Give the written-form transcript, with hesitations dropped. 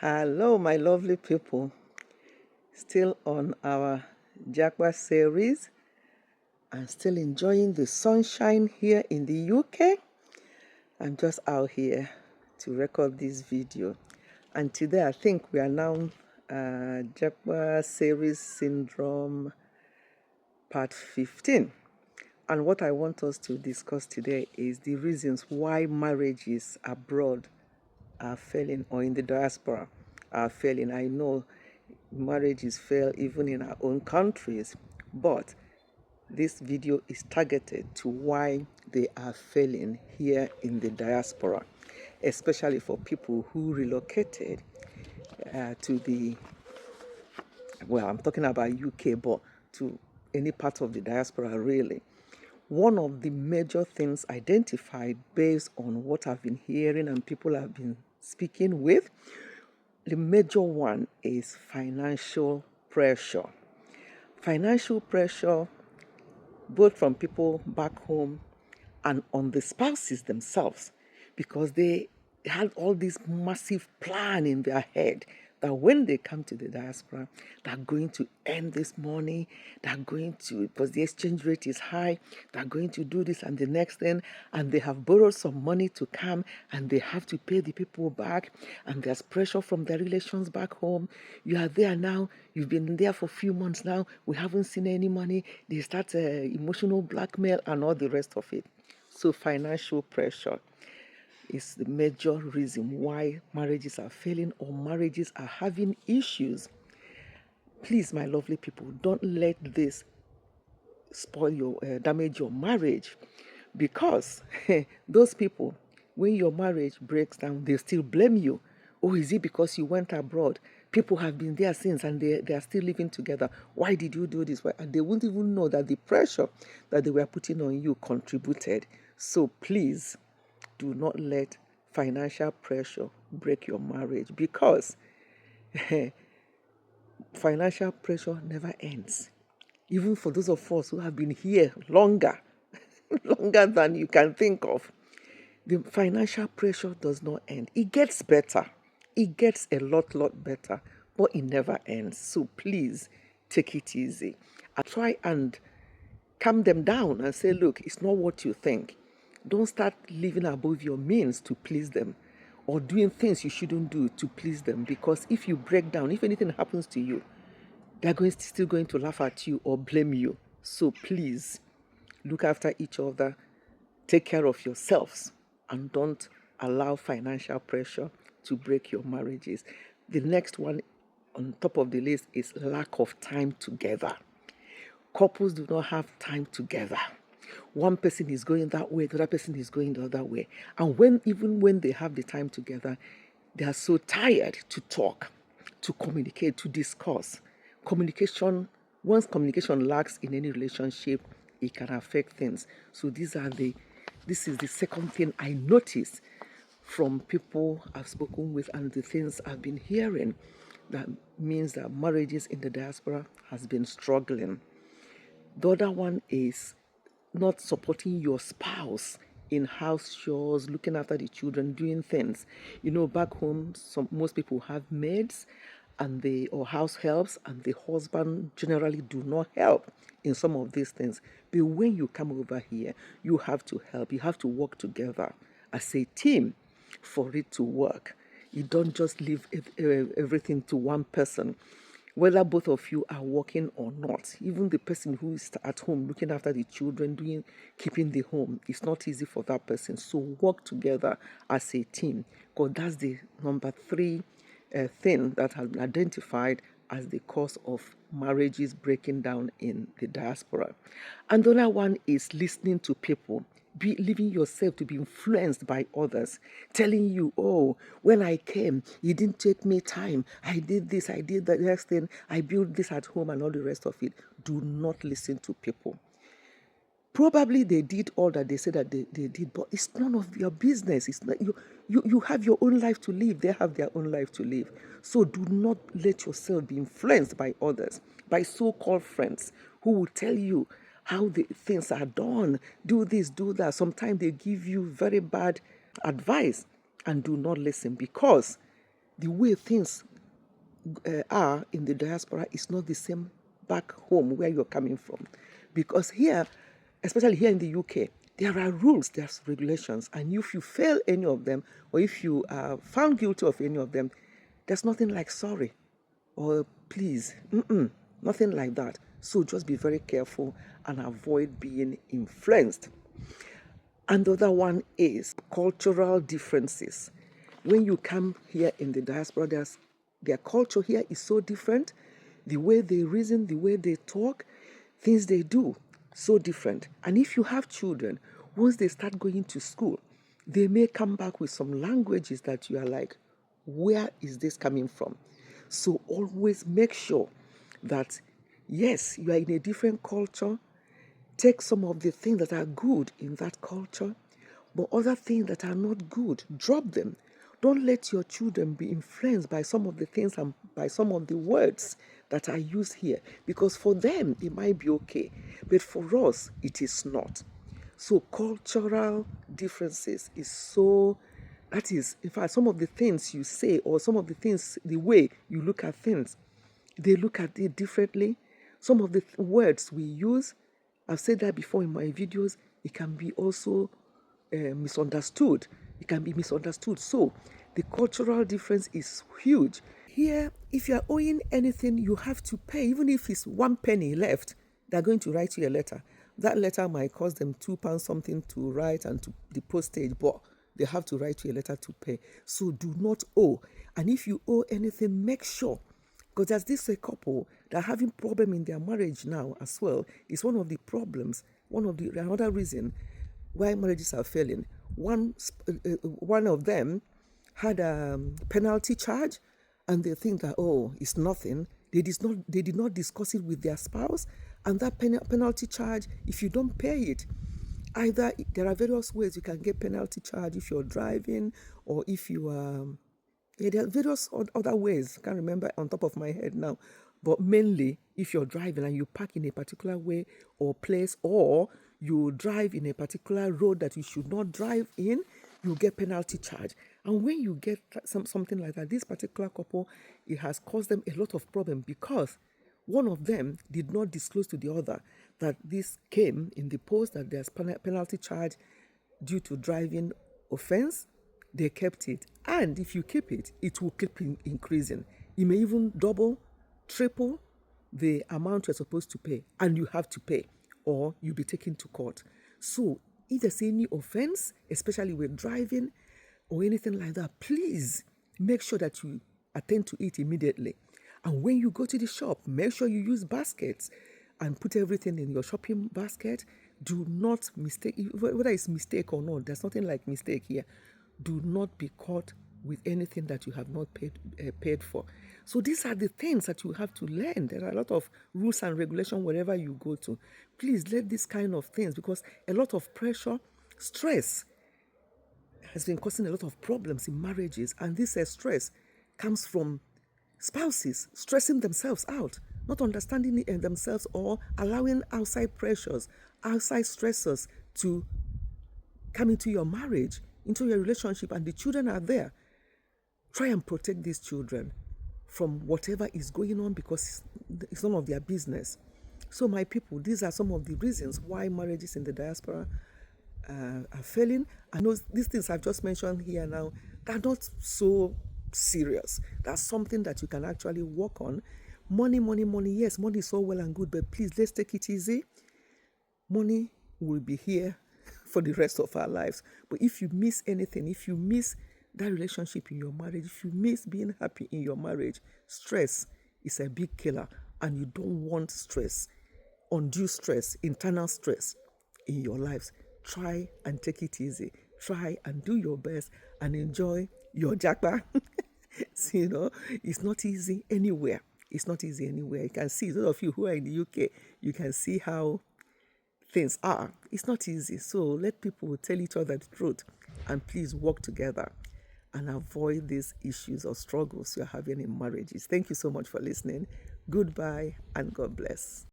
Hello, my lovely people. Still on our Japa series. I'm still enjoying the sunshine here in the UK. I'm just out here to record this video. And today I think we are now Japa series syndrome part 15. And what I want us to discuss today is the reasons why marriages abroad are failing, or in the diaspora are failing. I know marriages fail even in our own countries, but this video is targeted to why they are failing here in the diaspora, especially for people who relocated to the, well, I'm talking about UK, but to any part of the diaspora really. One of the major things identified based on what I've been hearing and people have been speaking with, the major one is financial pressure. Financial pressure, both from people back home and on the spouses themselves, because they had all this massive plan in their head that when they come to the diaspora, they're going to earn this money, they're going to, because the exchange rate is high, they're going to do this and the next thing, and they have borrowed some money to come and they have to pay the people back, and there's pressure from their relations back home. You are there now, you've been there for a few months now, we haven't seen any money. They start emotional blackmail and all the rest of it. So financial pressure is the major reason why marriages are failing or marriages are having issues. Please, my lovely people, don't let this damage your marriage, because those people, when your marriage breaks down, they still blame you. Oh, is it because you went abroad? People have been there since and they are still living together. Why did you do this? And they won't even know that the pressure that they were putting on you contributed. So please do not let financial pressure break your marriage, because financial pressure never ends. Even for those of us who have been here longer, longer than you can think of, the financial pressure does not end. It gets better. It gets a lot better, but it never ends. So please take it easy. I try and calm them down and say, look, it's not what you think. Don't start living above your means to please them, or doing things you shouldn't do to please them, because if you break down, if anything happens to you, they're still going to laugh at you or blame you. So please look after each other, take care of yourselves, and don't allow financial pressure to break your marriages. The next one on top of the list is lack of time together. Couples do not have time together. One person is going that way, the other person is going the other way. And even when they have the time together, they are so tired to talk, to communicate, to discuss. Once communication lacks in any relationship, it can affect things. So this is the second thing I noticed from people I've spoken with and the things I've been hearing, that means that marriages in the diaspora has been struggling. The other one is not supporting your spouse in house chores, looking after the children, doing things. Back home, most people have maids or house helps, and the husband generally do not help in some of these things. But when you come over here, you have to help. You have to work together as a team for it to work. You don't just leave everything to one person. Whether both of you are working or not, even the person who is at home looking after the children, keeping the home, it's not easy for that person. So work together as a team, because that's the number 3 thing that has been identified as the cause of marriages breaking down in the diaspora. And the other one is listening to people. Leaving yourself to be influenced by others, telling you, oh, when I came, you didn't take me time. I did this, I did that next thing, I built this at home and all the rest of it. Do not listen to people. Probably they did all that they said that they did, but it's none of your business. It's not you have your own life to live. They have their own life to live. So do not let yourself be influenced by others, by so-called friends who will tell you how the things are done. Do this, do that. Sometimes they give you very bad advice, and do not listen, because the way things are in the diaspora is not the same back home where you're coming from. Because here, especially here in the UK, there are rules, there's regulations, and if you fail any of them, or if you are found guilty of any of them, there's nothing like sorry or please. Nothing like that. So just be very careful and avoid being influenced. And the other one is cultural differences. When you come here in the diaspora, their culture here is so different. The way they reason, the way they talk, things they do, so different. And if you have children, once they start going to school, they may come back with some languages that you are like, where is this coming from? So always make sure that, yes, you are in a different culture. Take some of the things that are good in that culture, but other things that are not good, drop them. Don't let your children be influenced by some of the things and by some of the words that are used here, because for them it might be okay, but for us it is not. So cultural differences is so, that is, in fact, some of the things you say or some of the things, the way you look at things, they look at it differently. Some of the words we use, I've said that before in my videos, it can be also misunderstood. It can be misunderstood. So the cultural difference is huge. Here, if you are owing anything, you have to pay. Even if it's 1 penny left, they're going to write you a letter. That letter might cost them £2 something to write and to the postage, but they have to write you a letter to pay. So do not owe. And if you owe anything, make sure, because there's this a couple that are having problem in their marriage now as well. It's one of the problems, another reason why marriages are failing. One of them had a penalty charge, and they think that, oh, it's nothing. They did not discuss it with their spouse, and that penalty charge, if you don't pay it, either there are various ways you can get penalty charge if you're driving, or if you are there are various other ways. Can't remember on top of my head now, but mainly if you're driving and you park in a particular way or place, or you drive in a particular road that you should not drive in, you get penalty charge. And when you get something like that, this particular couple, it has caused them a lot of problem, because one of them did not disclose to the other that this came in the post, that there's penalty charge due to driving offense. They kept it, and if you keep it, it will keep increasing. It may even double, triple the amount you're supposed to pay, and you have to pay, or you'll be taken to court. So if there's any offense, especially with driving or anything like that, please make sure that you attend to it immediately. And when you go to the shop, make sure you use baskets and put everything in your shopping basket. Do not mistake, whether it's mistake or not, there's nothing like mistake here. Do not be caught with anything that you have not paid for. So these are the things that you have to learn. There are a lot of rules and regulation wherever you go to. Please let these kind of things, because a lot of pressure, stress has been causing a lot of problems in marriages, and this stress comes from spouses stressing themselves out, not understanding themselves, or allowing outside pressures, outside stressors to come into your marriage, into your relationship, and the children are there. Try and protect these children from whatever is going on, because it's none of their business. So my people, these are some of the reasons why marriages in the diaspora are failing. I know these things I've just mentioned here now, they're not so serious. That's something that you can actually work on. Money. Yes, money is all well and good, but please, let's take it easy. Money will be here for the rest of our lives. But if you miss anything, if you miss that relationship in your marriage, if you miss being happy in your marriage, stress is a big killer, and you don't want stress, undue stress, internal stress in your lives. Try and take it easy. Try and do your best and enjoy your Japa. So, it's not easy anywhere. It's not easy anywhere. You can see, those of you who are in the UK, you can see how things are. It's not easy. So let people tell each other the truth, and please work together and avoid these issues or struggles you're having in marriages. Thank you so much for listening. Goodbye and God bless.